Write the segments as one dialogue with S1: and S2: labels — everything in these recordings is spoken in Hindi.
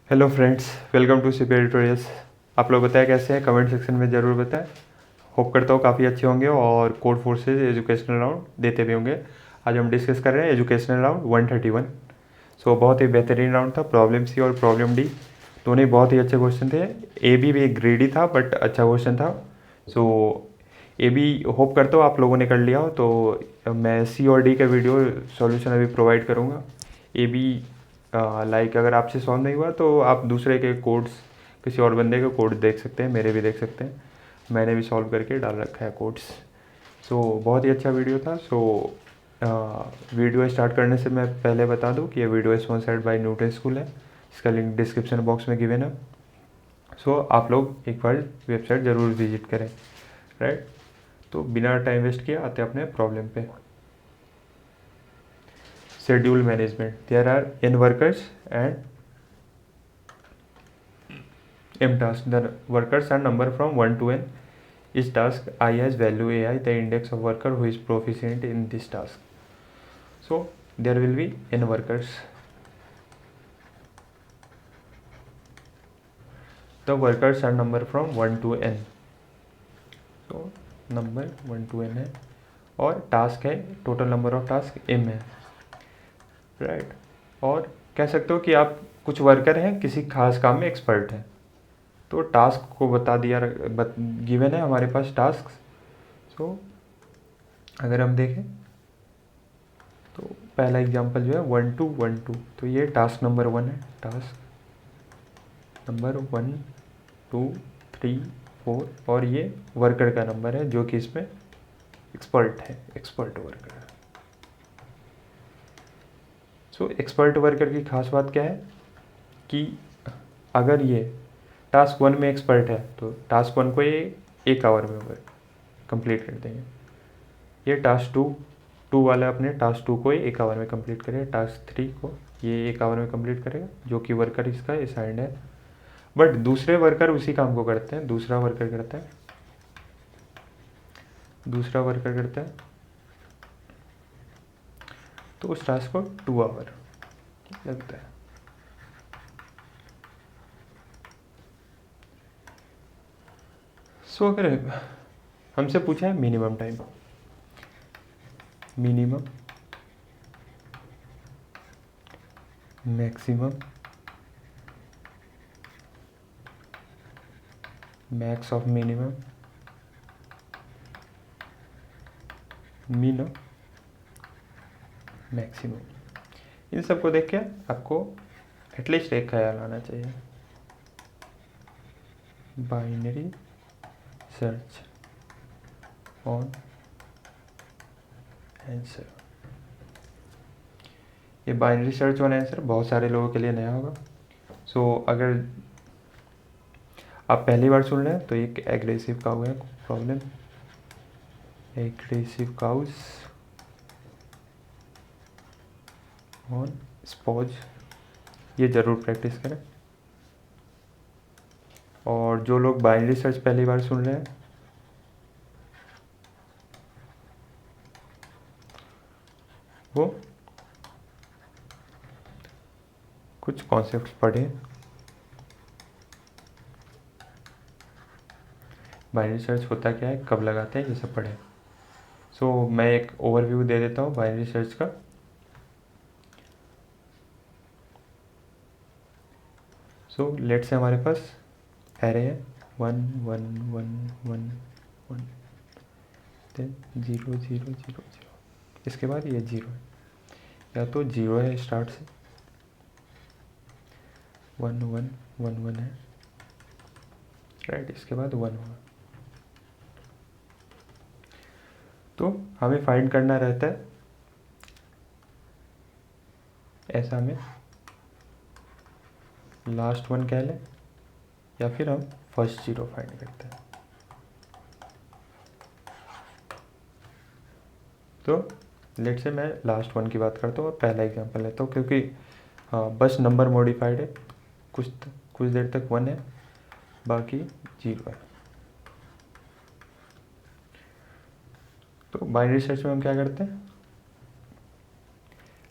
S1: Hello friends, welcome to CP editorials. आप लोग बताएं कैसे हैं, कमेंट सेक्शन में ज़रूर बताएं। होप करता हूँ काफ़ी अच्छे होंगे और कोड फोर्सेज एजुकेशनल राउंड देते भी होंगे। आज हम डिस्कस कर रहे हैं एजुकेशनल राउंड 131। बहुत ही बेहतरीन राउंड था। प्रॉब्लम सी और प्रॉब्लम डी दोनों ही बहुत ही अच्छे क्वेश्चन थे। ए बी भी एक ग्रेडी था बट अच्छा क्वेश्चन था। ए बी होप करता हूँ आप लोगों ने कर लिया हो। तो मैं सी और डी का वीडियो सॉल्यूशन अभी प्रोवाइड करूँगा। ए बी लाइक अगर आपसे सॉल्व नहीं हुआ तो आप दूसरे के कोड्स, किसी और बंदे के कोड देख सकते हैं, मेरे भी देख सकते हैं। मैंने भी सॉल्व करके डाल रखा है कोड्स। बहुत ही अच्छा वीडियो था। वीडियो स्टार्ट करने से मैं पहले बता दूं कि ये video sponsored by Newton school है। इसका लिंक डिस्क्रिप्शन बॉक्स में गिवन है। आप लोग एक बार वेबसाइट ज़रूर विजिट करें, राइट। तो बिना टाइम वेस्ट किए आते हैं अपने प्रॉब्लम पे। schedule management, there are n workers and m tasks. The workers are number from 1 to n. Each task I has value ai, the index of worker who is proficient in this task. So there will be n workers. The workers are number from 1 to n. So number 1 to n है और टास्क है, total number of task m है, राइट। और कह सकते हो कि आप कुछ वर्कर हैं, किसी खास काम में एक्सपर्ट हैं, तो टास्क को बता दिया, गिवन है हमारे पास टास्क। अगर हम देखें तो पहला एग्जांपल जो है 1 to 1 2, तो ये टास्क नंबर 1 है। टास्क नंबर 1 2 3 4 और ये वर्कर का नंबर है जो कि इसमें एक्सपर्ट है, एक्सपर्ट वर्कर। एक्सपर्ट वर्कर की खास बात क्या है कि अगर ये टास्क 1 में एक्सपर्ट है तो टास्क 1 को ये 1 आवर में कंप्लीट कर देंगे। ये टास्क 2 वाला अपने टास्क 2 को 1 आवर में कंप्लीट करेगा। टास्क 3 को ये 1 आवर में कंप्लीट करेगा, जो कि वर्कर इसका असाइंड है। बट दूसरे वर्कर उसी काम को करते हैं, दूसरा वर्कर करता है तो उस टास्क को 2 आवर लगता है। अगर हमसे पूछा है minimum time, minimum, maximum, max of minimum, मिन, मैक्सिमम, इन सबको देख के आपको एटलीस्ट एक ख्याल आना चाहिए। Binary search on answer. ये बाइनरी सर्च ऑन आंसर बहुत सारे लोगों के लिए नया होगा। अगर आप पहली बार सुन रहे हैं तो एक एग्रेसिव काउ है problem, aggressive cows on sponge, ये ज़रूर प्रैक्टिस करें। और जो लोग बाइनरी सर्च पहली बार सुन रहे हैं वो कुछ कॉन्सेप्ट्स पढ़ें। बाइनरी सर्च होता क्या है, कब लगाते हैं, ये सब पढ़ें। मैं एक ओवरव्यू दे देता हूँ बाइनरी सर्च का। लेट से हमारे पास एरे है 1 1 1 1 1, देन 0 0 0 0, इसके बाद ये 0 है, या तो 0 है स्टार्ट से, 1 1 1 1 है, राइट, इसके बाद 1 होगा। तो हमें फाइंड करना रहता है ऐसा में लास्ट 1 कह लें या फिर हम फर्स्ट 0 फाइंड करते हैं। लेट से मैं लास्ट 1 की बात करता हूँ और पहला एग्जांपल लेता हूँ, क्योंकि बस नंबर मॉडिफाइड है, कुछ देर तक 1 है, बाकी 0 है। बाइनरी सर्च में हम क्या करते हैं,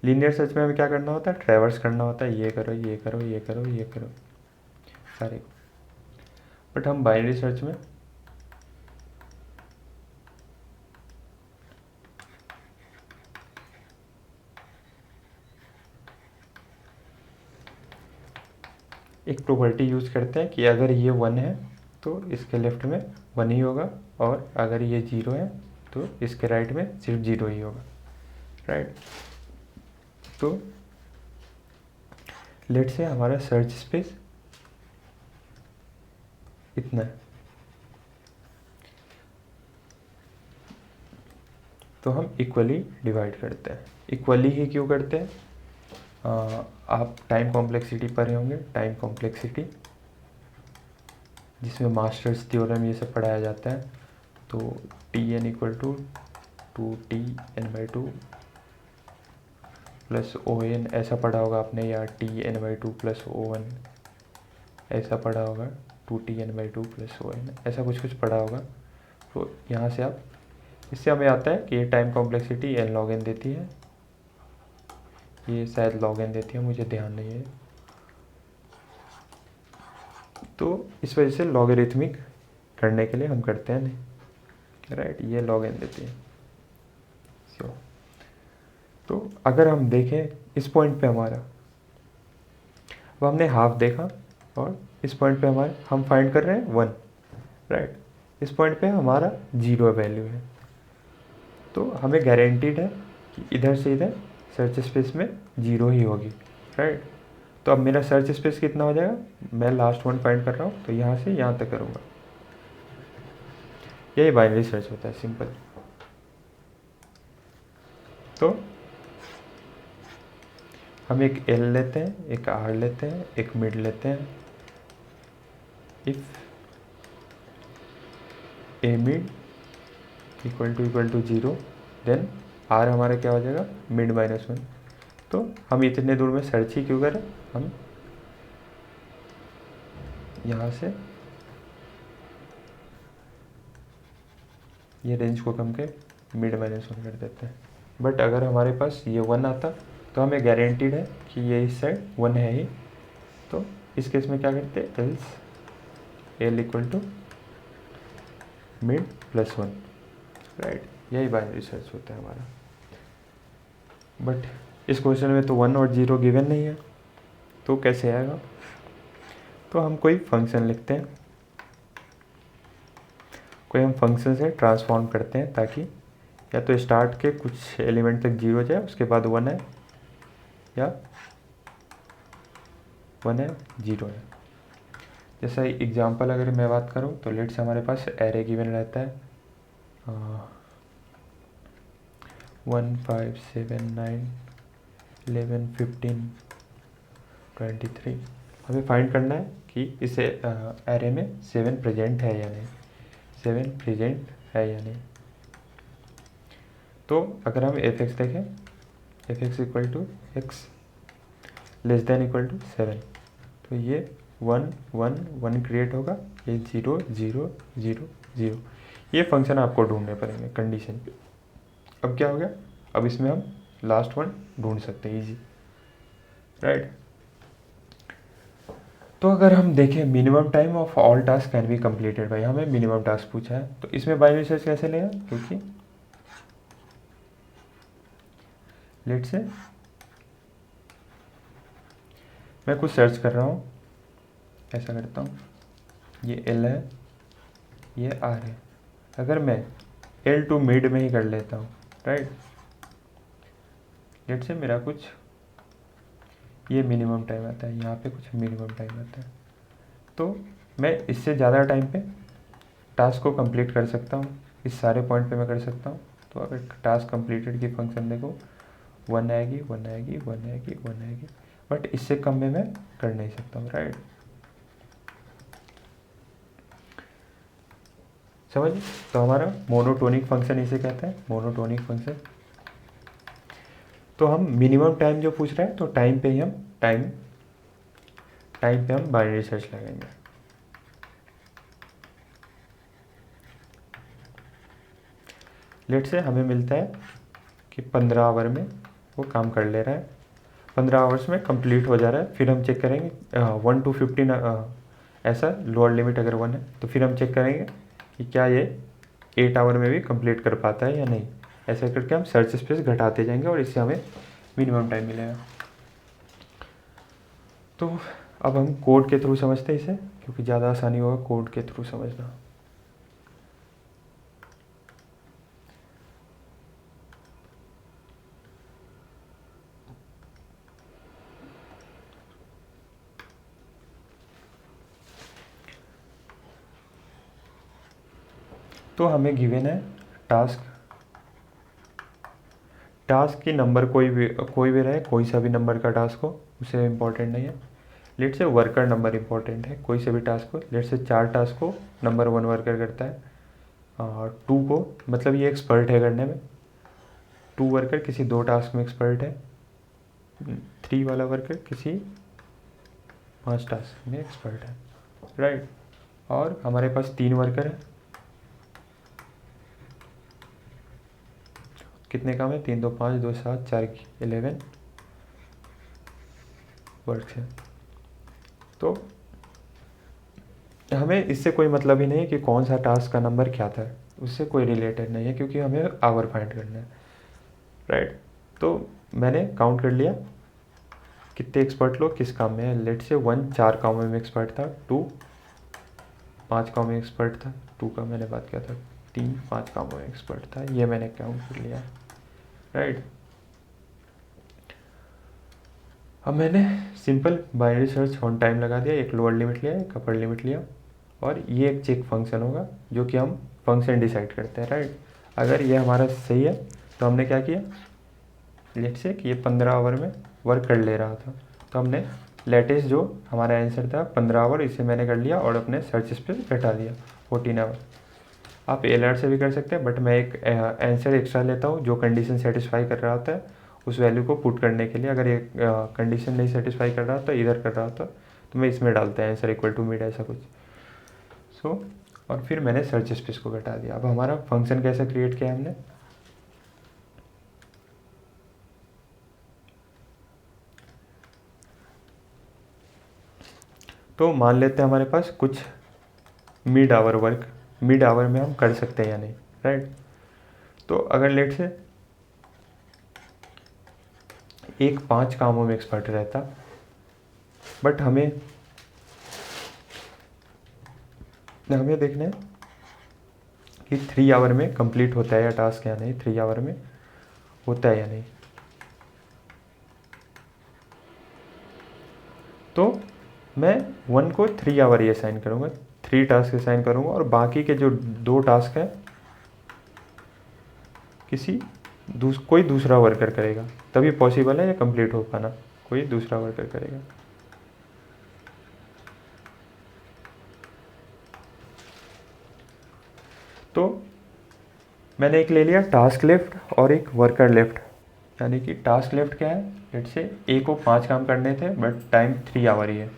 S1: लीनियर सर्च में हमें क्या करना होता है, ट्रैवर्स करना होता है, ये करो ये करो ये करो ये करो सारे को। बट हम बाइनरी सर्च में एक प्रॉपर्टी यूज़ करते हैं कि अगर ये 1 है तो इसके लेफ्ट में 1 ही होगा, और अगर ये 0 है तो इसके राइट में सिर्फ 0 ही होगा, राइट। तो लेट से हमारा सर्च स्पेस इतना है, तो हम इक्वली डिवाइड करते हैं। इक्वली ही क्यों करते हैं, आप टाइम कॉम्प्लेक्सिटी पढ़े होंगे, टाइम कॉम्प्लेक्सिटी जिसमें मास्टर्स थ्योरम ये सब पढ़ाया जाता है। तो T N equal to 2T n/2 plus O N, ऐसा पढ़ा होगा आपने, या T n/2 प्लस O1 ऐसा पढ़ा होगा, 2T n/2 plus O n ऐसा कुछ कुछ पढ़ा होगा। तो यहाँ से आप, इससे हमें आता है कि ये time complexity n log n देती है, ये शायद log n देती है, मुझे ध्यान नहीं है। तो इस वजह से लॉगरिथमिक करने के लिए हम करते हैं नहीं, राइट, ये log n देती है। तो अगर हम देखें इस पॉइंट पे हमारा, अब हमने हाफ देखा और इस पॉइंट पे हमारे हम फाइंड कर रहे हैं 1, राइट। इस पॉइंट पे हमारा 0 वैल्यू है, तो हमें गारंटीड है कि इधर से इधर सर्च स्पेस में 0 ही होगी, राइट। तो अब मेरा सर्च स्पेस कितना हो जाएगा, मैं लास्ट 1 फाइंड कर रहा हूँ तो यहाँ से यहाँ तक करूँगा, यही बाइनरी सर्च होता है, सिंपल। तो हम एक L लेते हैं, एक R लेते हैं, एक मिड लेते हैं। If A mid equal to 0 then R हमारा क्या हो जाएगा, मिड -1। तो हम इतने दूर में सर्च ही क्यों करें, हम यहाँ से ये रेंज को कम के मिड -1 कर देते हैं। बट अगर हमारे पास ये 1 आता तो हमें गारंटीड है कि ये इस साइड 1 है ही, तो इस केस में क्या करते हैं, else L equal to mid +1, right. यही बाइनरी सर्च होता है हमारा। बट इस क्वेश्चन में तो 1 और 0 गिवन नहीं है, तो कैसे आएगा। तो हम कोई फंक्शन लिखते हैं, कोई हम फंक्शन से ट्रांसफॉर्म करते हैं ताकि या तो स्टार्ट के कुछ एलिमेंट तक 0 जाए, उसके बाद 1 है, या 1 है 0 है। जैसा एग्जांपल अगर मैं बात करूं तो लेट से हमारे पास एरे गिवन रहता है 1 5 7 9 11 15 23। हमें फाइंड करना है कि इस एरे में 7 प्रेजेंट है या नहीं, 7 प्रेजेंट है या नहीं। तो अगर हम एफ एक्स देखें, F X equal to X less than equal to 7, तो ये 1 1 1 क्रिएट होगा, ये 0 0 0 0। ये फंक्शन आपको ढूंढने पड़ेंगे कंडीशन पे। अब क्या हो गया, अब इसमें हम लास्ट 1 ढूंढ सकते हैं इजी, राइट। तो अगर हम देखें minimum time of all task can be completed by, हमें मिनिमम टास्क पूछा है, तो इसमें बाइनरी सर्च कैसे लेगा, क्योंकि लेट से मैं कुछ सर्च कर रहा हूँ, ऐसा करता हूँ, ये L है, ये R है। अगर मैं L टू मिड में ही कर लेता हूँ, राइट, लेट से मेरा कुछ ये मिनिमम टाइम आता है, यहाँ पे कुछ मिनिमम टाइम आता है, तो मैं इससे ज़्यादा टाइम पे टास्क को कंप्लीट कर सकता हूँ, इस सारे पॉइंट पे मैं कर सकता हूँ। तो अगर टास्क कंप्लीटेड की फंक्शन देखो, 1 आएगी 1 आएगी 1 आएगी 1 आएगी, बट इससे कम में मैं कर नहीं सकता हूँ, राइट। समझ, तो हमारा मोनोटोनिक फंक्शन इसे कहते हैं, मोनोटोनिक फंक्शन। तो हम मिनिमम टाइम जो पूछ रहे हैं, तो टाइम पे ही हम टाइम पे हम बाइनरी सर्च लगाएंगे। लेट से हमें मिलता है कि 15 आवर में वो काम कर ले रहा है, 15 आवर्स में कंप्लीट हो जा रहा है। फिर हम चेक करेंगे 1 to 15 ऐसा लोअर लिमिट अगर 1 है तो फिर हम चेक करेंगे कि क्या ये 8 आवर में भी कंप्लीट कर पाता है या नहीं। ऐसा करके हम सर्च स्पेस घटाते जाएंगे और इससे हमें मिनिमम टाइम मिलेगा। तो अब हम कोड के थ्रू समझते हैं इसे, क्योंकि ज़्यादा आसानी होगा कोड के थ्रू समझना। तो हमें गिवन है टास्क की नंबर कोई भी रहे, कोई सा भी नंबर का टास्क हो, उसे इम्पोर्टेंट नहीं है। लेट से वर्कर नंबर इम्पोर्टेंट है, कोई से भी टास्क हो। लेट से 4 टास्क को नंबर 1 वर्कर करता है, और 2 को, मतलब ये एक्सपर्ट है करने में, 2 वर्कर किसी 2 टास्क में एक्सपर्ट है, 3 वाला वर्कर किसी 5 टास्क में एक्सपर्ट है, राइट। और हमारे पास 3 वर्कर है, कितने काम है, 3 2 5 2 7 4 11 वर्क है। तो हमें इससे कोई मतलब ही नहीं है कि कौन सा टास्क का नंबर क्या था, उससे कोई रिलेटेड नहीं है, क्योंकि हमें आवर फाइंड करना है, राइट। तो मैंने काउंट कर लिया कितने एक्सपर्ट लोग किस काम में है। लेट से 1 4 कामों में एक्सपर्ट था, 2 5 कामों में एक्सपर्ट था, 2 का मैंने बात किया था, 3 5 कामों में एक्सपर्ट था, ये मैंने काउंट कर लिया, राइट। अब मैंने simple binary search on time लगा दिया, एक लोअर लिमिट लिया, एक अपर लिमिट लिया, और ये एक चेक फंक्शन होगा जो कि हम फंक्शन डिसाइड करते हैं, राइट। अगर ये हमारा सही है तो हमने क्या किया, लेट से कि ये 15 आवर में वर्क कर ले रहा था, तो हमने लेटेस्ट जो हमारा आंसर था 15 आवर, इसे मैंने कर लिया और अपने सर्च स्पेस घटा दिया 14 आवर। आप एलआर से भी कर सकते हैं, बट मैं एक आंसर एक्स्ट्रा लेता हूँ जो कंडीशन सेटिस्फाई कर रहा होता है उस वैल्यू को पुट करने के लिए। अगर ये कंडीशन नहीं सेटिस्फाई कर रहा होता, इधर कर रहा होता, तो मैं इसमें डालता है आंसर इक्वल टू मिड, ऐसा कुछ। सो और फिर मैंने सर्च स्पेस को घटा दिया। अब हमारा फंक्शन कैसा क्रिएट किया हमने, तो मान लेते हैं हमारे पास कुछ mid hour work, mid hour में हम कर सकते हैं या नहीं, राइट। तो अगर लेट से एक 5 कामों में एक्सपर्ट रहता, बट हमें देखना है कि 3 आवर में कंप्लीट होता है या टास्क या नहीं, 3 आवर में होता है या नहीं। तो मैं 1 को 3 आवर ही असाइन करूँगा, 3 टास्क असाइन करूँगा, और बाकी के जो 2 टास्क हैं किसी कोई दूसरा वर्कर करेगा, तभी पॉसिबल है ये कंप्लीट हो पाना, कोई दूसरा वर्कर करेगा। तो मैंने एक ले लिया टास्क लेफ्ट और एक वर्कर लेफ्ट, यानी कि टास्क लेफ्ट क्या है, लेट से ए को 5 काम करने थे बट टाइम 3 आवर ही है,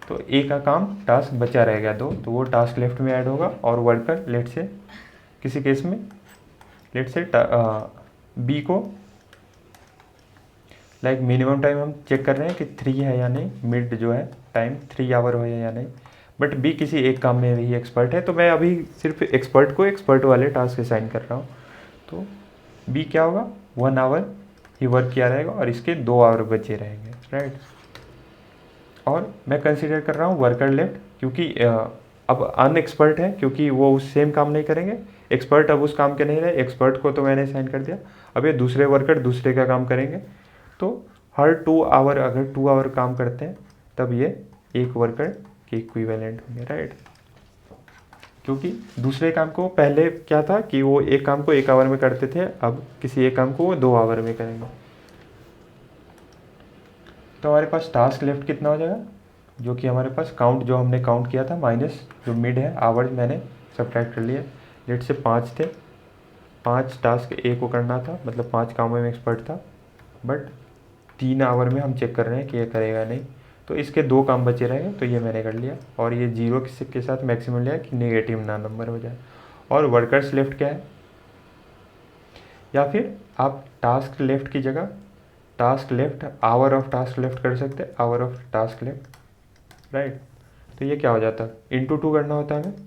S1: तो ए का काम टास्क बचा रह गया 2, तो वो टास्क लेफ्ट में ऐड होगा। और वर्कर लेट से किसी केस में लेट से बी को, लाइक मिनिमम टाइम हम चेक कर रहे हैं कि 3 है या नहीं, मिड जो है टाइम 3 आवर हो या नहीं, बट बी किसी एक काम में ही एक्सपर्ट है, तो मैं अभी सिर्फ एक्सपर्ट को एक्सपर्ट वाले टास्क असाइन कर रहा हूँ। तो बी क्या होगा, 1 आवर ही वर्क किया रहेगा और इसके 2 आवर बचे रहेंगे, राइट। और मैं कंसीडर कर रहा हूँ वर्कर लेफ्ट, क्योंकि अब अनएक्सपर्ट है, क्योंकि वो उस सेम काम नहीं करेंगे। एक्सपर्ट अब उस काम के नहीं रहे, एक्सपर्ट को तो मैंने असाइन कर दिया, अब ये दूसरे वर्कर दूसरे का काम करेंगे। तो हर 2 आवर अगर 2 आवर काम करते हैं तब ये एक वर्कर के इक्विवेलेंट होंगे, राइट। क्योंकि दूसरे काम को पहले क्या था कि वो एक काम को 1 आवर में करते थे, अब किसी एक काम को वो 2 आवर में करेंगे। तो हमारे पास टास्क लेफ्ट कितना हो जाएगा, जो कि हमारे पास काउंट जो हमने काउंट किया था माइनस जो मिड है आवर्स मैंने सब्ट्रैक्ट कर लिया। लेट से 5 थे, 5 टास्क ए को करना था, मतलब 5 कामों में एक्सपर्ट था, बट 3 आवर में हम चेक कर रहे हैं कि ये करेगा नहीं, तो इसके 2 काम बचे रहेंगे, तो ये मैंने कर लिया। और ये 0 के साथ मैक्सिमम लिया कि नेगेटिव ना नंबर हो जाए। और वर्कर्स लेफ्ट क्या है, या फिर आप टास्क लेफ्ट की जगह task left, hour of task left कर सकते हैं, hour of task left, right. तो ये क्या हो जाता है, इंटू 2 करना होता है हमें।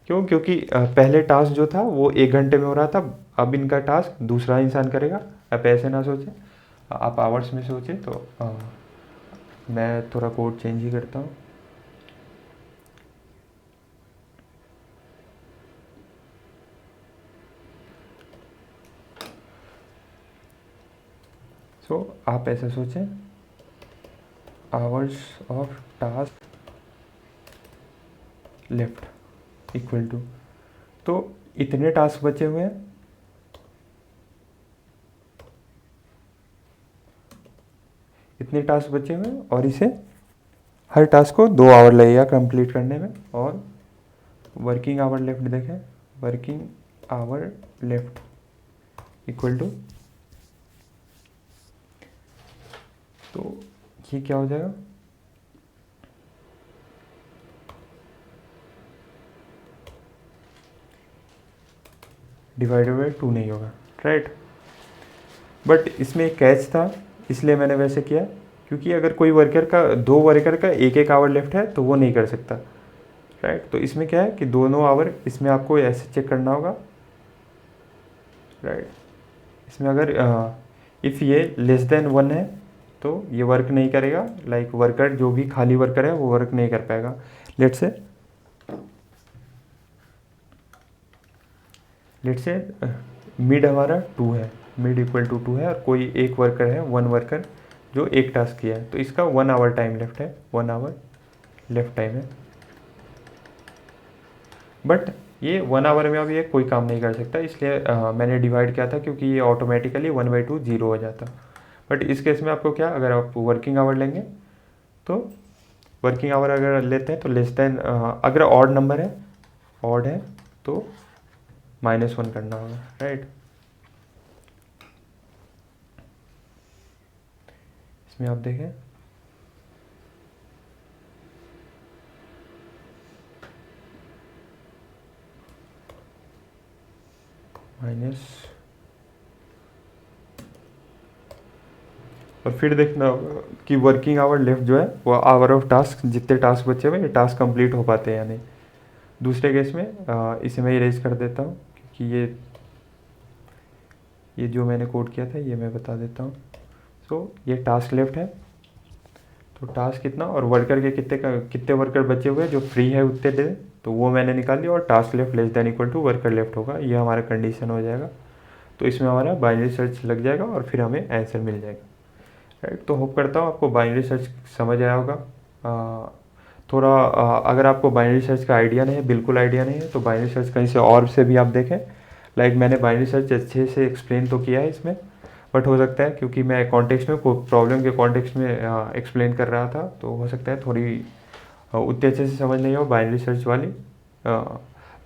S1: क्यों? क्योंकि पहले टास्क जो था वो 1 घंटे में हो रहा था, अब इनका टास्क दूसरा इंसान करेगा। आप ऐसे ना सोचें, आप आवर्स में सोचें। तो मैं थोड़ा कोड चेंज ही करता हूँ। आप ऐसे सोचें, hours of task left equal to, तो इतने टास्क बचे हुए हैं, इतने टास्क बचे हुए हैं, और इसे हर टास्क को 2 आवर लगेगा कंप्लीट करने में। और वर्किंग आवर लेफ्ट देखें, working hour left equal to, तो ये क्या हो जाएगा, डिवाइडेड बाई 2 नहीं होगा, राइट। बट इसमें एक कैच था, इसलिए मैंने वैसे किया, क्योंकि अगर कोई वर्कर का, 2 वर्कर का 1-1 आवर लेफ्ट है तो वो नहीं कर सकता, राइट। तो इसमें क्या है कि दोनों आवर, इसमें आपको ऐसे चेक करना होगा, राइट। इसमें अगर इफ़ ये लेस देन 1 है तो ये वर्क नहीं करेगा, लाइक वर्कर जो भी खाली वर्कर है वो वर्क नहीं कर पाएगा। लेट से मिड हमारा 2 है, मिड इक्वल टू 2 है, और कोई एक वर्कर है, 1 वर्कर जो एक टास्क किया है, तो इसका 1 आवर टाइम लेफ्ट है, 1 आवर लेफ्ट टाइम है। बट ये 1 आवर में अब ये कोई काम नहीं कर सकता, इसलिए मैंने डिवाइड किया था, क्योंकि ये ऑटोमेटिकली 1/2 0 हो जाता। बट इस केस में आपको क्या, अगर आप वर्किंग आवर लेंगे तो वर्किंग आवर अगर लेते हैं तो लेस देन, अगर ऑड नंबर है, ऑड है तो -1 करना होगा, राइट। इसमें आप देखें, माइनस, और फिर देखना होगा कि वर्किंग आवर लेफ्ट जो है वो आवर ऑफ टास्क, जितने टास्क बचे हुए ये टास्क कंप्लीट हो पाते हैं या नहीं। दूसरे केस में इसे मैं इरेज कर देता हूँ, क्योंकि ये जो मैंने कोड किया था ये मैं बता देता हूँ। ये टास्क लेफ्ट है, तो टास्क कितना, और वर्कर के कितने वर्कर बचे हुए हैं जो फ्री है उतने दे, तो वो मैंने निकाल दिया, और task left less than equal to worker left होगा, ये हमारा कंडीशन हो जाएगा। तो इसमें हमारा बाइनरी सर्च लग जाएगा और फिर हमें आंसर मिल जाएगा, राइट। तो होप करता हूँ आपको बाइनरी सर्च समझ आया होगा। थोड़ा अगर आपको बाइनरी सर्च का आइडिया नहीं है, बिल्कुल आइडिया नहीं है, तो बाइनरी सर्च कहीं से और से भी आप देखें। लाइक मैंने बाइनरी सर्च अच्छे से एक्सप्लेन तो किया है इसमें, बट हो सकता है क्योंकि मैं कॉन्टेक्स्ट में, प्रॉब्लम के कॉन्टेक्स्ट में एक्सप्लेन कर रहा था, तो हो सकता है थोड़ी उतने अच्छे से समझ नहीं हो बाइनरी सर्च वाली।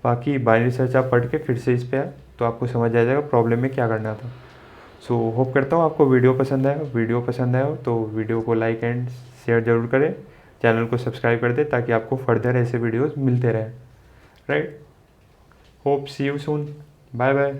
S1: बाकी बाइनरी सर्च आप पढ़ के फिर से इस पर आए तो आपको समझ आ जाएगा प्रॉब्लम में क्या करना था। होप करता हूँ आपको वीडियो पसंद आया। वीडियो पसंद आया हो तो वीडियो को लाइक एंड शेयर ज़रूर करें, चैनल को सब्सक्राइब कर दें ताकि आपको फर्दर ऐसे वीडियोस मिलते रहें, right. Hope see you soon, bye bye.